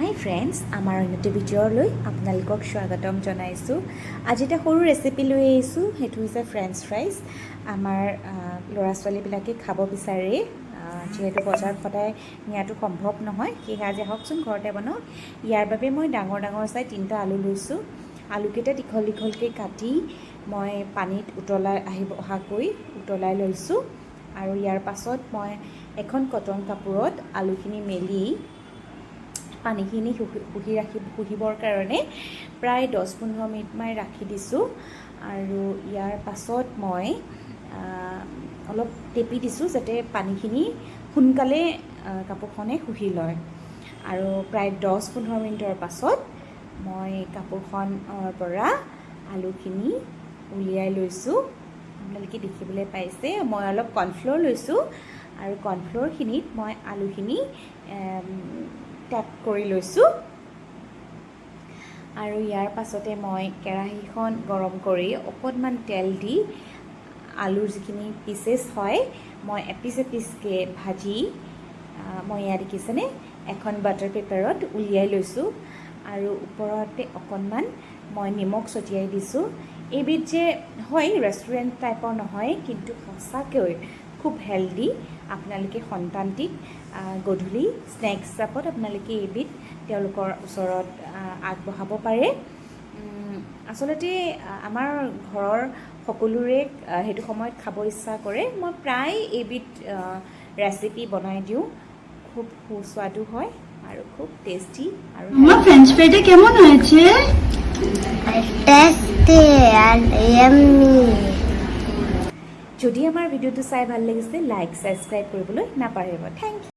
হাই friends, আমাৰ অন্যটো ভিডিঅ'লৈ আপোনালোকক স্বাগতম জনাইছোঁ। আজি এটা সৰু ৰেচিপি লৈ আহিছোঁ, সেইটো হৈছে ফ্ৰেঞ্চ ফ্ৰাইজ। আমাৰ ল'ৰা ছোৱালীবিলাকে খাব বিচাৰে, যিহেতু বজাৰত সদায় নিয়াটো সম্ভৱ নহয়, সেয়েহে আজি আহকচোন ঘৰতে বনাওঁ। ইয়াৰ বাবে মই ডাঙৰ ডাঙৰ চাই 3টা আলু লৈছোঁ। আলুকেইটা দীঘল দীঘলকৈ কাটি মই পানীত অহাকৈ উতলাই লৈছোঁ। আৰু ইয়াৰ পাছত মই এখন কটন কাপোৰত আলুখিনি মেলি পানীখিনি শুহিবৰ কাৰণে প্ৰায় 10-15 মিনিটমান ৰাখি দিছোঁ। আৰু ইয়াৰ পাছত মই অলপ টেপি দিছোঁ যাতে পানীখিনি সোনকালে কাপোৰখনে শুহি লয়। আৰু প্ৰায় 10-15 মিনিটৰ পাছত মই কাপোৰখনৰ পৰা আলুখিনি উলিয়াই লৈছোঁ। আপোনালোকে দেখিবলৈ পাইছে, মই অলপ কৰ্ণফ্ল'ৰ লৈছোঁ আৰু কৰ্ণফ্ল'ৰখিনিত মই আলুখিনি টেপ কৰি লৈছোঁ। আৰু ইয়াৰ পাছতে মই কেৰাহীখন গৰম কৰি অকণমান তেল দি আলুৰ যিখিনি পিচেছ হয় মই এপিচ এপিচকৈ ভাজি মই ইয়াত দেখিছেনে এখন বাটাৰ পেপাৰত উলিয়াই লৈছোঁ। আৰু ওপৰতে অকণমান মই নিমখ ছটিয়াই দিছোঁ। এইবিধ যে হয় ৰেষ্টুৰেণ্ট টাইপৰ নহয়, কিন্তু সঁচাকৈ খুব হেল্ডি। আপোনালোকে সন্তানটিক গধূলি স্নেক্স হিচাপত আপোনালোকে এইবিধ তেওঁলোকৰ ওচৰত আগবঢ়াব পাৰে। আচলতে আমাৰ ঘৰৰ সকলোৰে সেইটো সময়ত খাব ইচ্ছা কৰে। মই প্ৰায় এইবিধ ৰেসিপি বনাই দিওঁ, খুব সুস্বাদু হয় আৰু খুব টেস্টি। আৰু ফ্ৰেঞ্চ ফ্ৰাইটা কেমন হয়েছে? Tasty and yummy. যদি আমাৰ ভিডিঅ'টো চাই ভাল লাগিছে, লাইক সাবস্ক্ৰাইব কৰিবলৈ নাপাহৰিব। Thank U.